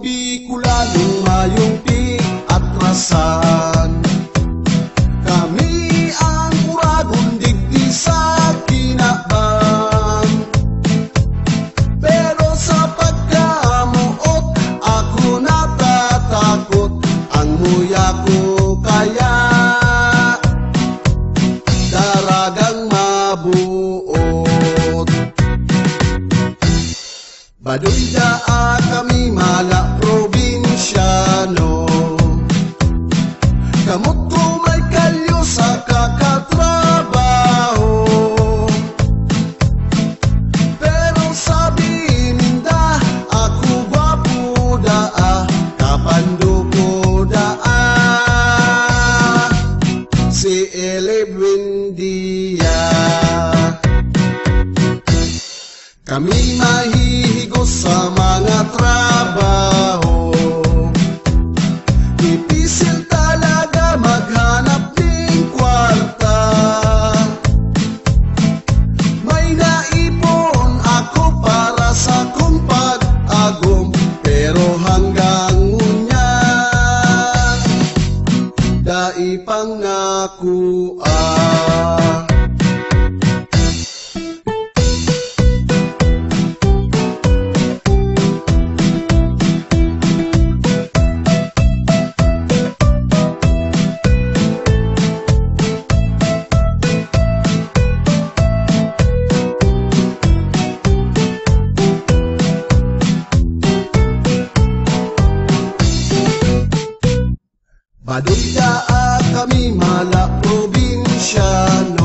Bicolanong mayumpi at rasan. Kami ang Uragon digdi sa kinabang. Pero sa pagkamuot, ako natatakot. Ang muya ko kaya daragang mabuot. Baduy daa kami mala probinsyano. Kamot ko may kalyo sa kakatrabaho. Pero sabi ninda ako gwapo daa, kapando ko daa si Ele Buendia. Kami mahihigo sa mga trabaho. Dipisil talaga maghanap ng kwarta. May naipon ako para sa kong pag-agom, pero hanggang ngunyan daipang nakuha. Baduy daa kami mala probinsyano.